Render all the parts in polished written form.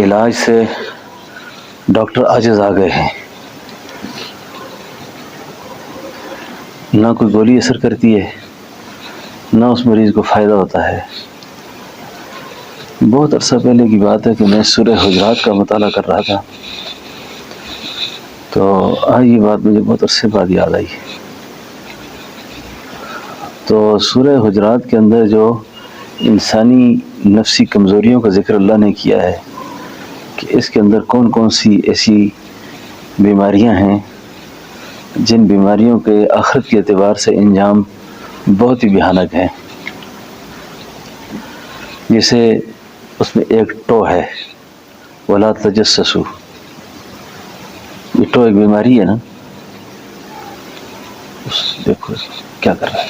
علاج سے ڈاکٹر عاجز آ گئے ہیں، نہ کوئی گولی اثر کرتی ہے، نہ اس مریض کو فائدہ ہوتا ہے۔ بہت عرصہ پہلے کی بات ہے کہ میں سورہ حجرات کا مطالعہ کر رہا تھا، تو آج یہ بات مجھے بہت عرصے بعد یاد آئی۔ تو سورہ حجرات کے اندر جو انسانی نفسی کمزوریوں کا ذکر اللہ نے کیا ہے کہ اس کے اندر کون کون سی ایسی بیماریاں ہیں جن بیماریوں کے آخرت کے اعتبار سے انجام بہت ہی بھیانک ہیں، جیسے اس میں ایک ٹو ہے، وَلَا تَجَسَّسُوا۔ یہ ٹو ایک بیماری ہے نا، دیکھو کیا کر رہا ہے۔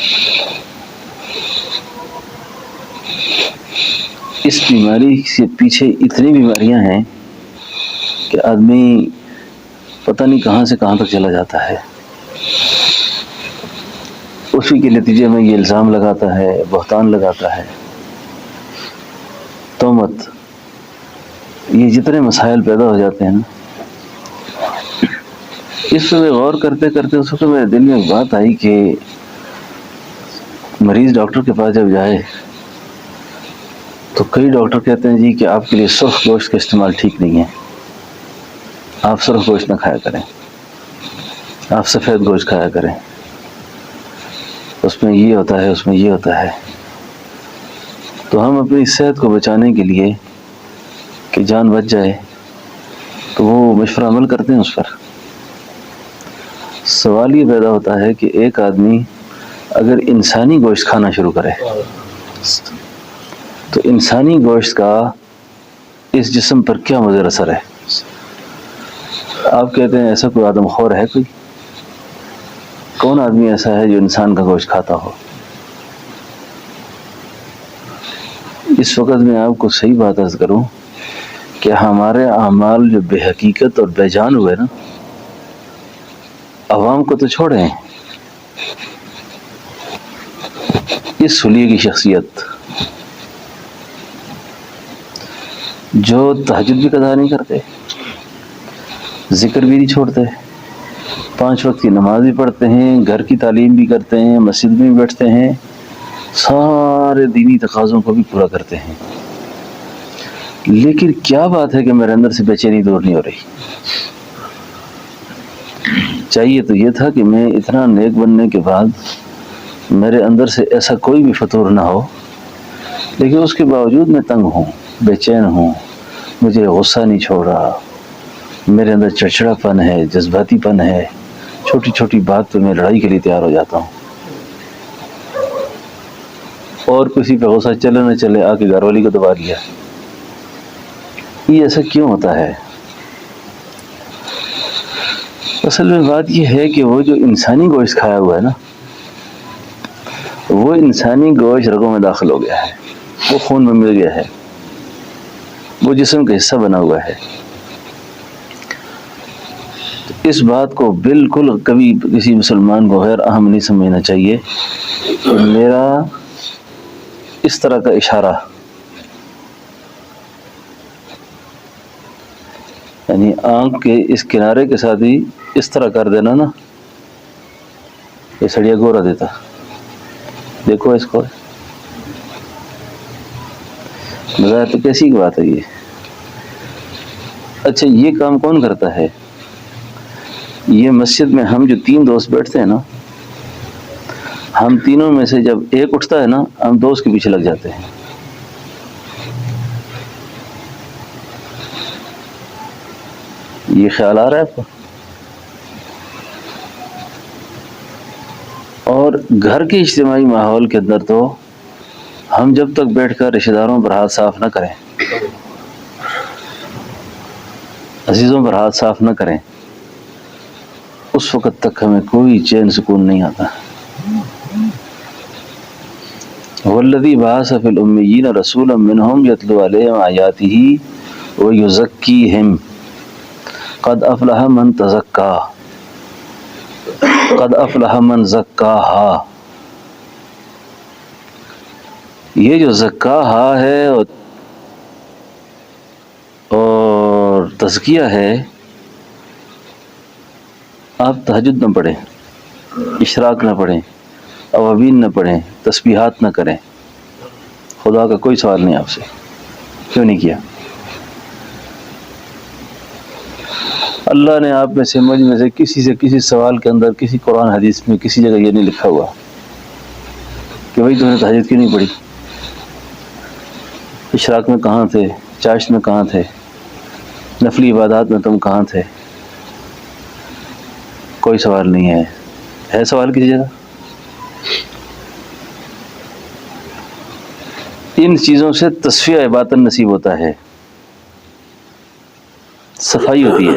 اس بیماری سے پیچھے اتنی بیماریاں ہیں کہ آدمی پتہ نہیں کہاں سے کہاں تک چلا جاتا ہے، اسی کے نتیجے میں یہ الزام لگاتا ہے، بہتان لگاتا ہے، تہمت، یہ جتنے مسائل پیدا ہو جاتے ہیں نا۔ اس پہ غور کرتے کرتے اس وقت میرے دل میں ایک بات آئی کہ مریض ڈاکٹر کے پاس جب جائے تو کئی ڈاکٹر کہتے ہیں جی کہ آپ کے لیے سرخ گوشت کا استعمال ٹھیک نہیں ہے، آپ سرخ گوشت نہ کھایا کریں، آپ سفید گوشت کھایا کریں، اس میں یہ ہوتا ہے، اس میں یہ ہوتا ہے۔ تو ہم اپنی صحت کو بچانے کے لیے کہ جان بچ جائے تو وہ مشورہ عمل کرتے ہیں اس پر۔ سوال یہ پیدا ہوتا ہے کہ ایک آدمی اگر انسانی گوشت کھانا شروع کرے تو انسانی گوشت کا اس جسم پر کیا مضر اثر ہے؟ آپ کہتے ہیں ایسا کوئی آدم خور ہے؟ کوئی کون آدمی ایسا ہے جو انسان کا گوشت کھاتا ہو؟ اس وقت میں آپ کو صحیح بات عرض کروں کہ ہمارے اعمال جو بے حقیقت اور بے جان ہوئے نا، عوام کو تو چھوڑیں، اس حلیے کی شخصیت جو تہجد بھی قضا نہیں کرتے، ذکر بھی نہیں چھوڑتے، 5 وقت کی نماز بھی پڑھتے ہیں، گھر کی تعلیم بھی کرتے ہیں، مسجد میں بھی بیٹھتے ہیں، سارے دینی تقاضوں کو بھی پورا کرتے ہیں، لیکن کیا بات ہے کہ میرے اندر سے بے چینی دور نہیں ہو رہی؟ چاہیے تو یہ تھا کہ میں اتنا نیک بننے کے بعد میرے اندر سے ایسا کوئی بھی فطور نہ ہو، لیکن اس کے باوجود میں تنگ ہوں، بے چین ہوں، مجھے غصہ نہیں چھوڑ رہا، میرے اندر چڑچڑا پن ہے، جذباتی پن ہے، چھوٹی چھوٹی بات پہ میں لڑائی کے لیے تیار ہو جاتا ہوں، اور کسی پہ غصہ چلے نہ چلے آ کے گھر والی کو دبا لیا۔ یہ ایسا کیوں ہوتا ہے؟ اصل میں بات یہ ہے کہ وہ جو انسانی گوشت کھایا ہوا ہے نا، وہ انسانی گوشت رگوں میں داخل ہو گیا ہے، وہ خون میں مل گیا ہے، وہ جسم کا حصہ بنا ہوا ہے۔ اس بات کو بالکل کبھی کسی مسلمان کو غیر اہم نہیں سمجھنا چاہیے کہ میرا اس طرح کا اشارہ، یعنی آنکھ کے اس کنارے کے ساتھ ہی اس طرح کر دینا نا، یہ سڑیا گورا دیتا، دیکھو اس کو، بظاہر تو کیسی بات ہے یہ؟ اچھا یہ کام کون کرتا ہے؟ یہ مسجد میں ہم جو 3 دوست بیٹھتے ہیں نا، ہم تینوں میں سے جب ایک اٹھتا ہے نا، ہم 2 اس کے پیچھے لگ جاتے ہیں۔ یہ خیال آ رہا ہے آپ کو؟ اور گھر کے اجتماعی ماحول کے اندر تو ہم جب تک بیٹھ کر رشتہ داروں پر ہاتھ صاف نہ کریں، عزیزوں پر ہاتھ صاف نہ کریں، اس وقت تک ہمیں کوئی چین سکون نہیں آتا۔ والذی بعث فی الامیین رسولا منہم یتلو علیہم آیاتہ ویزکیہم قد افلح من تزکا قد افلح من زکاہا۔ یہ جو زکاہا ہے اور تزکیہ ہے آپ تہجد نہ پڑھیں، اشراق نہ پڑھیں، اوابین نہ پڑھیں، تسبیحات نہ کریں، خدا کا کوئی سوال نہیں آپ سے، کیوں نہیں کیا؟ اللہ نے آپ میں سے مجھ میں سے کسی سوال کے اندر، کسی قرآن حدیث میں کسی جگہ یہ نہیں لکھا ہوا کہ بھائی تم نے تہجد کیوں نہیں پڑھی، اشراق میں کہاں تھے، چاشت میں کہاں تھے، نفلی عبادات میں تم کہاں تھے؟ کوئی سوال نہیں ہے۔ ہے سوال کسی جگہ؟ ان چیزوں سے تصفیہ باطن نصیب ہوتا ہے، صفائی ہوتی ہے۔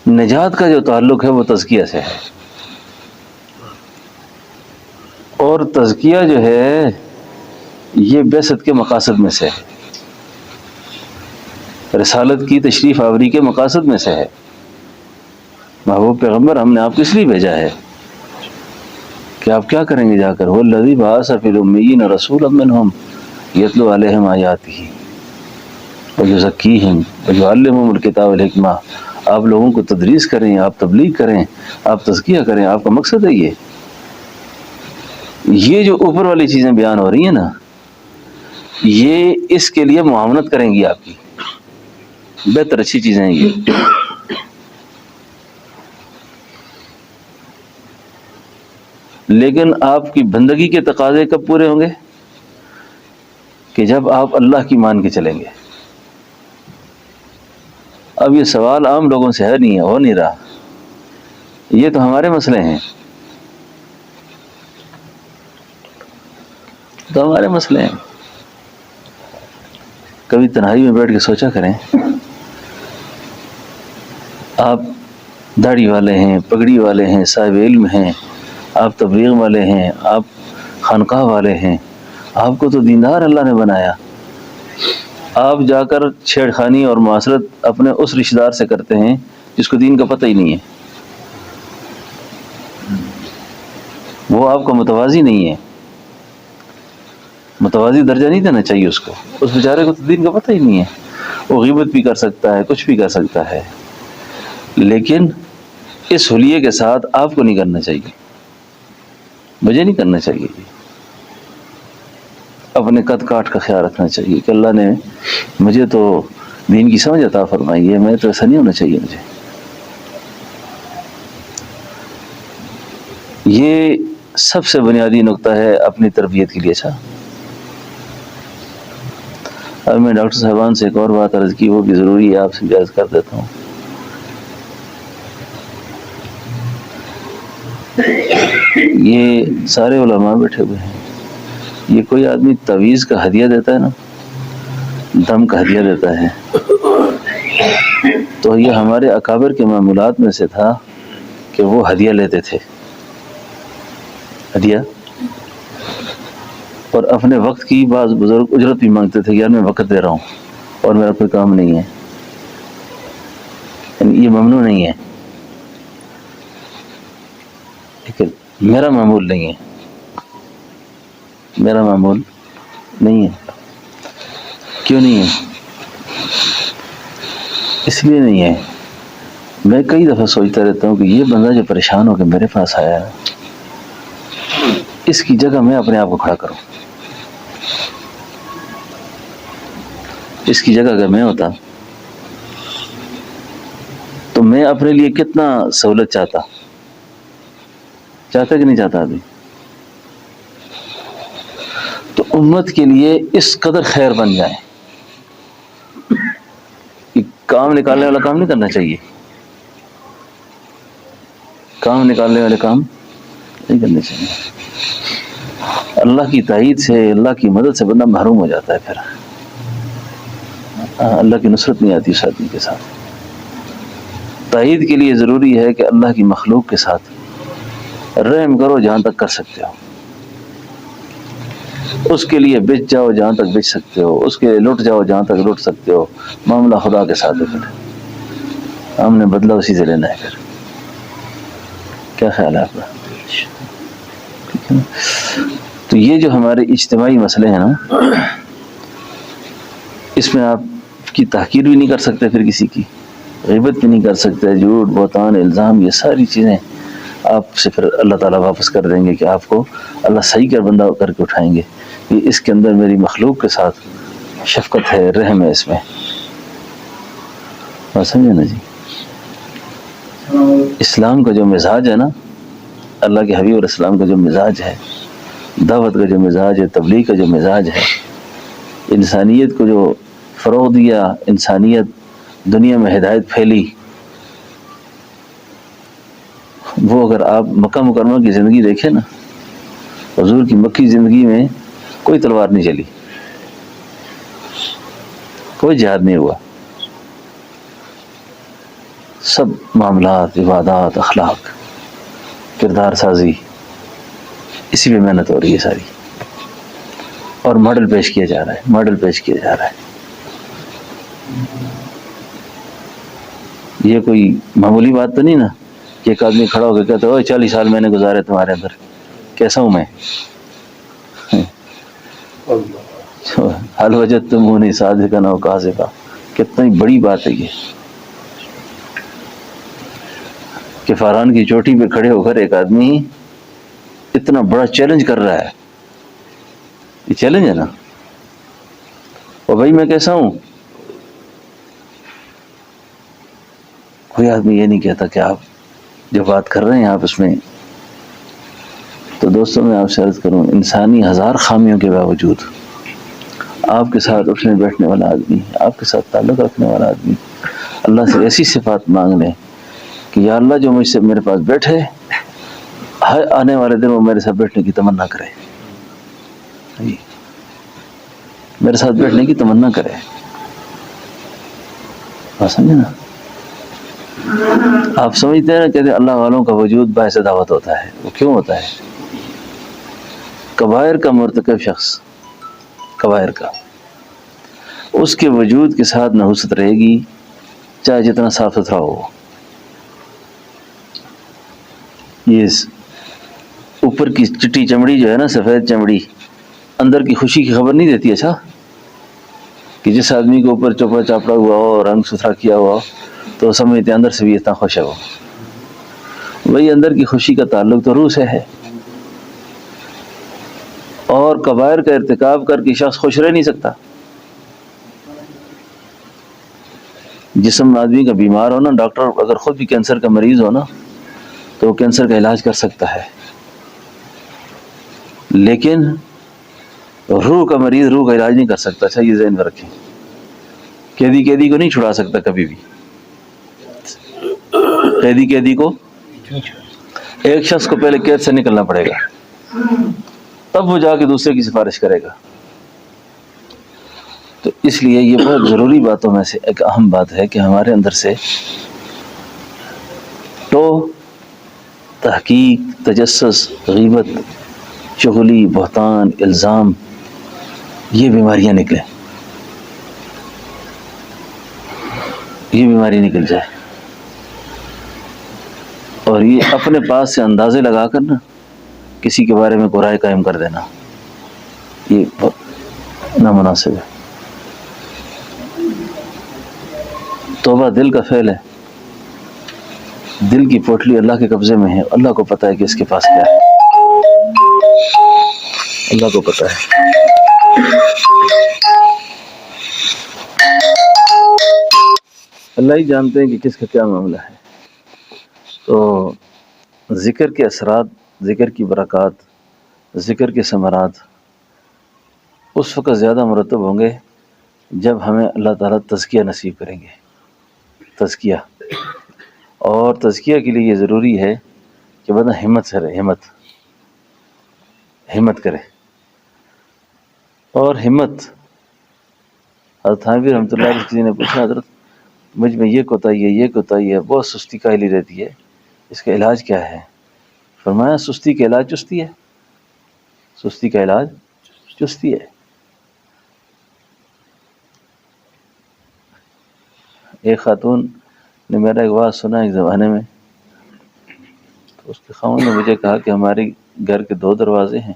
نجات کا جو تعلق ہے وہ تزکیہ سے ہے، اور تزکیہ جو ہے یہ بعثت کے مقاصد میں سے ہے، رسالت کی تشریف آوری کے مقاصد میں سے ہے۔ محبوب پیغمبر ہم نے آپ کو اس لیے بھیجا ہے کہ آپ کیا کریں گے جا کر؟ وَالَّذِي بَعَثَ فِي الْأُمِّيِّينَ رَسُولًا مِّنْهُمْ يَتْلُو عَلَيْهِمْ آيَاتِهِ وَيُزَكِّيهِمْ وَيُعَلِّمُهُمُ الْكِتَابَ وَالْحِكْمَةَ۔ آپ لوگوں کو تدریس کریں، آپ تبلیغ کریں، آپ تزکیہ کریں، آپ کا مقصد ہے یہ جو اوپر والی چیزیں بیان ہو رہی ہیں نا، یہ اس کے لیے معاونت کریں گی آپ کی، بہتر اچھی چیزیں ہیں یہ۔ لیکن آپ کی بندگی کے تقاضے کب پورے ہوں گے؟ کہ جب آپ اللہ کی مان کے چلیں گے۔ اب یہ سوال عام لوگوں سے ہے نہیں، ہو نہیں رہا، یہ تو ہمارے مسئلے ہیں، تو ہمارے مسئلے ہیں۔ کبھی تنہائی میں بیٹھ کے سوچا کریں، آپ داڑھی والے ہیں، پگڑی والے ہیں، صاحب علم ہیں، آپ تبلیغ والے ہیں، آپ خانقاہ والے ہیں، آپ کو تو دیندار اللہ نے بنایا، آپ جا کر چھیڑ خانی اور معاشرت اپنے اس رشتہ دار سے کرتے ہیں جس کو دین کا پتہ ہی نہیں ہے، وہ آپ کا متوازی نہیں ہے، متوازی درجہ نہیں دینا چاہیے اس کو، اس بیچارے کو تو دین کا پتہ ہی نہیں ہے، وہ غیبت بھی کر سکتا ہے، کچھ بھی کر سکتا ہے، لیکن اس حلیے کے ساتھ آپ کو نہیں کرنا چاہیے، مجھے نہیں کرنا چاہیے۔ اپنے قد کاٹ کا خیال رکھنا چاہیے کہ اللہ نے مجھے تو دین کی سمجھ عطا فرمائی ہے، میں تو ایسا نہیں ہونا چاہیے مجھے۔ یہ سب سے بنیادی نقطہ ہے اپنی تربیت کے لیے۔ اچھا، اب میں ڈاکٹر صاحبان سے ایک اور بات عرض کی، وہ بھی ضروری ہے، آپ سے بھی عرض کر دیتا ہوں۔ یہ سارے علماء بیٹھے ہوئے ہیں، یہ کوئی آدمی تعویذ کا ہدیہ دیتا ہے نا، دم کا ہدیہ دیتا ہے، تو یہ ہمارے اکابر کے معمولات میں سے تھا کہ وہ ہدیہ لیتے تھے، ہدیہ، اور اپنے وقت کی بعض بزرگ اجرت بھی مانگتے تھے، یار میں وقت دے رہا ہوں اور میرا کوئی کام نہیں ہے، یعنی یہ ممنوع نہیں ہے، لیکن میرا معمول نہیں ہے، میرا معمول نہیں ہے۔ کیوں نہیں ہے؟ اس لیے نہیں ہے، میں کئی دفعہ سوچتا رہتا ہوں کہ یہ بندہ جو پریشان ہو کے میرے پاس آیا ہے، اس کی جگہ میں اپنے آپ کو کھڑا کروں، اس کی جگہ اگر میں ہوتا تو میں اپنے لیے کتنا سہولت چاہتا کہ نہیں چاہتا ابھی؟ تو امت کے لیے اس قدر خیر بن جائے کہ کام نکالنے والا کام نہیں کرنا چاہیے، کام نکالنے والے کام نہیں کرنے چاہیے۔ اللہ کی تائید سے، اللہ کی مدد سے بندہ محروم ہو جاتا ہے، پھر اللہ کی نصرت نہیں آتی اس آدمی کے ساتھ۔ تائید کے لیے ضروری ہے کہ اللہ کی مخلوق کے ساتھ رحم کرو جہاں تک کر سکتے ہو، اس کے لیے بچ جاؤ جہاں تک بچ سکتے ہو، اس کے لیے لٹ جاؤ جہاں تک لٹ سکتے ہو، معاملہ خدا کے ساتھ ہے، پھر ہم نے بدلہ اسی سے لینا ہے۔ پھر کیا خیال ہے آپ کا؟ تو یہ جو ہمارے اجتماعی مسئلے ہیں نا، اس میں آپ کی تحقیر بھی نہیں کر سکتے، پھر کسی کی غیبت بھی نہیں کر سکتے، جھوٹ بہتان الزام یہ ساری چیزیں آپ سے پھر اللہ تعالیٰ واپس کر دیں گے کہ آپ کو اللہ صحیح کر بندہ کر کے اٹھائیں گے کہ اس کے اندر میری مخلوق کے ساتھ شفقت ہے، رحم ہے اس میں. بات سمجھے نا جی؟ اسلام کا جو مزاج ہے نا، اللہ کے حبیب علیہ السلام کا جو مزاج ہے، دعوت کا جو مزاج ہے، تبلیغ کا جو مزاج ہے، انسانیت کو جو فروغ دیا، انسانیت دنیا میں ہدایت پھیلی، وہ اگر آپ مکہ مکرمہ کی زندگی دیکھیں نا، حضور کی مکی زندگی میں کوئی تلوار نہیں چلی، کوئی جہاد نہیں ہوا، سب معاملات، عبادات، اخلاق، کردار سازی، اسی پہ محنت ہو رہی ہے ساری، اور ماڈل پیش کیا جا رہا ہے، ماڈل پیش کیا جا رہا ہے. یہ کوئی معمولی بات تو نہیں نا کہ ایک آدمی کھڑا ہو کے کہتا ہے 40 سال میں نے گزارے تمہارے اندر، کیسا ہوں میں؟ حل وجدتمونی صادقا او کاذبا، کتنی بڑی بات ہے یہ کہ فاران کی چوٹی پہ کھڑے ہو کر ایک آدمی اتنا بڑا چیلنج کر رہا ہے. یہ چیلنج ہے نا. اور بھائی میں کیسا ہوں؟ کوئی آدمی یہ نہیں کہتا کہ آپ جو بات کر رہے ہیں آپ اس میں. تو دوستوں میں آپ سے عرض کروں، انسانی ہزار خامیوں کے باوجود آپ کے ساتھ اٹھنے بیٹھنے والا آدمی، آپ کے ساتھ تعلق رکھنے والا آدمی اللہ سے ایسی صفات مانگ لیں کہ یا اللہ جو مجھ سے میرے پاس بیٹھے، ہر آنے والے دن وہ میرے ساتھ بیٹھنے کی تمنا کرے، میرے ساتھ بیٹھنے کی تمنا کرے. بات سمجھے نا؟ آپ سمجھتے ہیں نا کہ اللہ والوں کا وجود باعث دعوت ہوتا ہے. وہ کیوں ہوتا ہے؟ کبائر کا مرتکب شخص، کبائر کا، اس کے وجود کے ساتھ نحوست رہے گی چاہے جتنا صاف ستھرا ہو. یہ اوپر کی چٹی چمڑی جو ہے نا، سفید چمڑی، اندر کی خوشی کی خبر نہیں دیتی. اچھا کہ جس آدمی کے اوپر چوپڑا چاپڑا ہوا ہو، رنگ ستھرا کیا ہوا ہو، تو سمجھتے اندر سے بھی اتنا خوش ہے وہ. وہی اندر کی خوشی کا تعلق تو روح سے ہے. اور کبائر کا ارتکاب کر کے شخص خوش رہ نہیں سکتا. جسم آدمی کا بیمار ہو نا، ڈاکٹر اگر خود بھی کینسر کا مریض ہو نا تو وہ کینسر کا علاج کر سکتا ہے، لیکن روح کا مریض روح کا علاج نہیں کر سکتا. اچھا یہ ذہن میں رکھیں، قیدی کو نہیں چھڑا سکتا کبھی بھی. قیدی کو، ایک شخص کو پہلے قید سے نکلنا پڑے گا، تب وہ جا کے دوسرے کی سفارش کرے گا. تو اس لیے یہ بہت ضروری باتوں میں سے ایک اہم بات ہے کہ ہمارے اندر سے تو تحقیق، تجسس، غیبت، چغلی، بہتان، الزام، یہ بیماریاں نکلیں، یہ بیماری نکل جائے. اور یہ اپنے پاس سے اندازے لگا کر نا کسی کے بارے میں کوئی رائے قائم کر دینا، یہ بہت نامناسب ہے. توبہ دل کا فعل ہے، دل کی پوٹلی اللہ کے قبضے میں ہے. اللہ کو پتہ ہے کہ اس کے پاس کیا ہے، اللہ کو پتہ ہے. اللہ ہی جانتے ہیں کہ کس کا کیا معاملہ ہے. تو ذکر کے اثرات، ذکر کی برکات، ذکر کے ثمرات اس وقت زیادہ مرتب ہوں گے جب ہمیں اللہ تعالیٰ تزکیہ نصیب کریں گے. تزکیہ، اور تزکیہ کے لیے یہ ضروری ہے کہ بندہ ہمت سے رہے، ہمت کرے. اور ہمت، حضرت تھانوی رحمۃ اللہ علیہ کسی نے پوچھا حضرت مجھ میں یہ کوتاہی ہے، یہ کوتاہی ہے، بہت سستی کاہلی رہتی ہے، اس کا علاج کیا ہے؟ فرمایا سستی کا علاج چستی ہے، سستی کا علاج چستی ہے. ایک خاتون نے میرا ایک واعظ سنا ایک زمانے میں، تو اس کے خاوند نے مجھے کہا کہ ہمارے گھر کے 2 دروازے ہیں،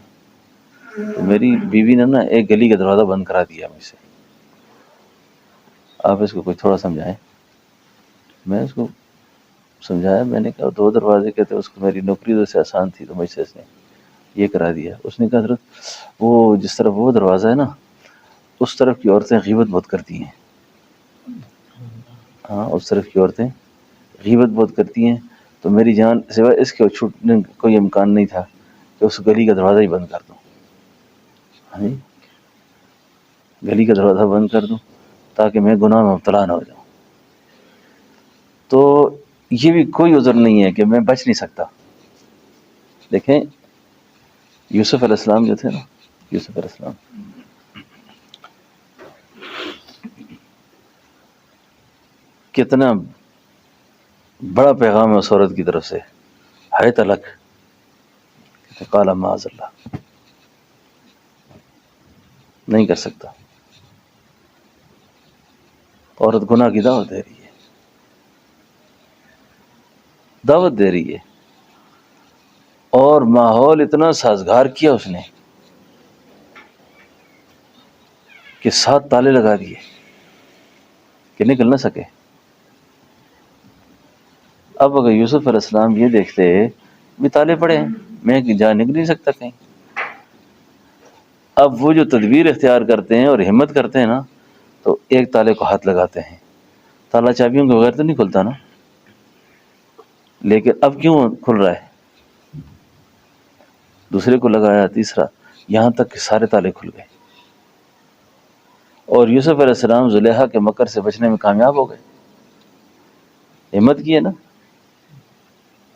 تو میری بیوی نے نا ایک گلی کا دروازہ بند کرا دیا مجھ سے. آپ اس کو کوئی تھوڑا سمجھائیں. میں اس کو سمجھایا, میں نے کہا 2 دروازے کے تھے, اس کو میری نوکری تو سے آسان تھی تو مجھ سے اس نے یہ کرا دیا. اس نے کہا حضرت وہ جس طرف وہ دروازہ ہے نا اس طرف کی عورتیں غیبت بہت کرتی ہیں. ہاں, اس طرف کی عورتیں غیبت بہت کرتی ہیں, تو میری جان سوائے اس کے چھوٹنے کا کوئی امکان نہیں تھا کہ اس گلی کا دروازہ ہی بند کر دوں. ہاں جی, گلی کا دروازہ بند کر دوں تاکہ میں گناہ میں مبتلا نہ ہو جاؤں. تو یہ بھی کوئی عذر نہیں ہے کہ میں بچ نہیں سکتا. دیکھیں یوسف علیہ السلام جو تھے نا, یوسف علیہ السلام کتنا بڑا پیغام ہے اس عورت کی طرف سے, ہے تلک قال معاذ اللہ, نہیں کر سکتا. عورت گناہ کی دعوت دے رہی ہے, دعوت دے رہی ہے, اور ماحول اتنا سازگار کیا اس نے کہ 7 تالے لگا دیے کہ نکل نہ سکے. اب اگر یوسف علیہ السلام یہ دیکھتے بھی تالے پڑے ہیں, میں جا نکل نہیں سکتا کہیں, اب وہ جو تدبیر اختیار کرتے ہیں اور ہمت کرتے ہیں نا تو ایک تالے کو ہاتھ لگاتے ہیں. تالا چابیوں کے بغیر تو نہیں کھلتا نا, لیکن اب کیوں کھل رہا ہے؟ دوسرے کو لگایا, تیسرا, یہاں تک کہ سارے تالے کھل گئے. اور یوسف علیہ السلام زلیخا کے مکر سے بچنے میں کامیاب ہو گئے. ہمت کی ہے نا,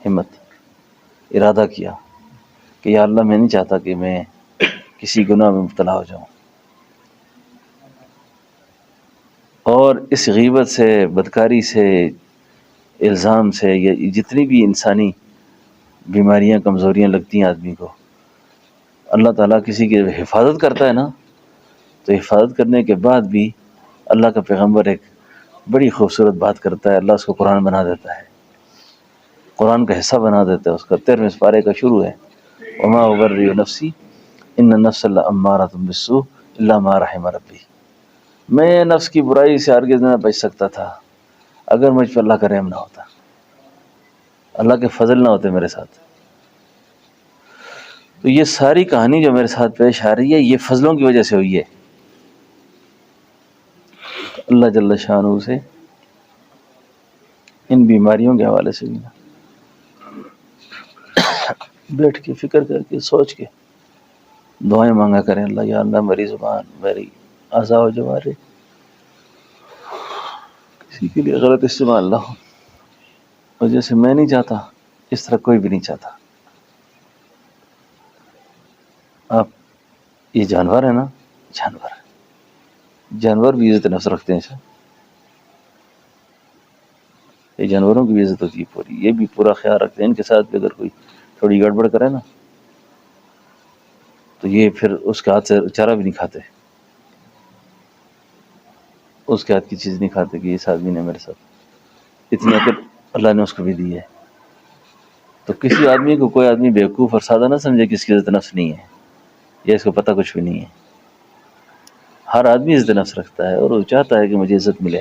ہمت, ارادہ کیا کہ یا اللہ میں نہیں چاہتا کہ میں کسی گناہ میں مبتلا ہو جاؤں. اور اس غیبت سے, بدکاری سے, الزام سے, یا جتنی بھی انسانی بیماریاں کمزوریاں لگتی ہیں آدمی کو, اللہ تعالیٰ کسی کی حفاظت کرتا ہے نا تو حفاظت کرنے کے بعد بھی اللہ کا پیغمبر ایک بڑی خوبصورت بات کرتا ہے, اللہ اس کو قرآن بنا دیتا ہے, قرآن کا حصہ بنا دیتا ہے. اس کا 13ویں پارے کا شروع ہے, وما ابرئ نفسی ان النفس لامارۃ بالسوء الا ما رحم ربی. میں نفس کی برائی سے ہرگز نہ بچ سکتا تھا اگر مجھ پر اللہ کا رحم نہ ہوتا, اللہ کے فضل نہ ہوتے میرے ساتھ. تو یہ ساری کہانی جو میرے ساتھ پیش آ رہی ہے یہ فضلوں کی وجہ سے ہوئی ہے. اللہ جل شانہ سے ان بیماریوں کے حوالے سے بھی نا بیٹھ کے فکر کر کے سوچ کے دعائیں مانگا کریں, اللہ یا اللہ میری زبان, میری اعضاء و جوارح کسی کے لیے غلط استعمال نہ ہو, اور جیسے میں نہیں چاہتا اس طرح کوئی بھی نہیں چاہتا. آپ یہ جانور ہے نا, جانور بھی عزت نفس رکھتے ہیں سر, یہ جانوروں کی بھی عزت ہوتی ہے پوری, یہ بھی پورا خیال رکھتے ہیں. ان کے ساتھ بھی اگر کوئی تھوڑی گڑبڑ کرے نا تو یہ پھر اس کے ہاتھ سے چارہ بھی نہیں کھاتے, اس کے ہاتھ کی چیز نہیں کھاتے کہ اس آدمی نے میرے ساتھ اتنی عقل اللہ نے اس کو بھی دی ہے. تو کسی آدمی کو کوئی آدمی بیوقوف اور سادہ نہ سمجھے کہ اس کی عزت نفس نہیں ہے, یا اس کو پتہ کچھ بھی نہیں ہے. ہر آدمی عزت نفس رکھتا ہے اور وہ چاہتا ہے کہ مجھے عزت ملے,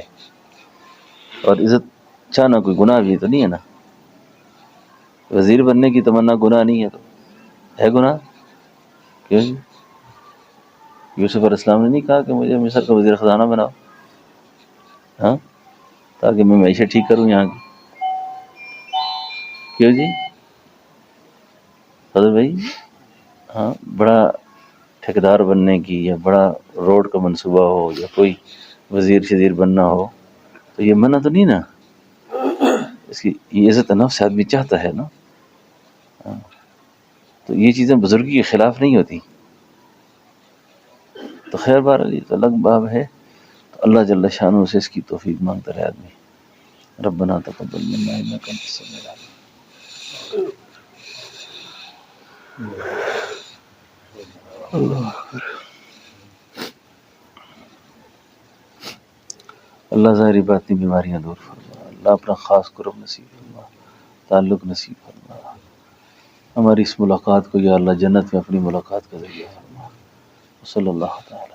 اور عزت چاہنا کوئی گناہ بھی تو نہیں ہے نا. وزیر بننے کی تمنا گناہ نہیں ہے تو ہے گناہ کیوں جی؟ یوسف علیہ السلام نے نہیں کہا کہ مجھے مصر کا وزیر خزانہ بناؤ, ہاں, تاکہ میں معیشت ٹھیک کروں یہاں کی, کیوں جی فضل بھائی؟ ہاں, بڑا ٹھیکیدار بننے کی یا بڑا روڈ کا منصوبہ ہو یا کوئی وزیر شزیر بننا ہو تو یہ منع تو نہیں نا, اس کی یہ عزت نفس آدمی چاہتا ہے نا. تو یہ چیزیں بزرگی کے خلاف نہیں ہوتی. تو خیر بار علی تو الگ باب ہے, تو اللہ جل شانہ سے اس کی توفیق مانگتا رہے آدمی. ربنا تقبل منا انک انت السمیع العلیم. اللہ اللہ ظاہری باطنی بیماریاں دور فرما, اللہ اپنا خاص قرب نصیب فرما, تعلق نصیب فرما. ہماری اس ملاقات کو یا اللہ جنت میں اپنی ملاقات کا ذریعہ فرما. صلی اللہ تعالی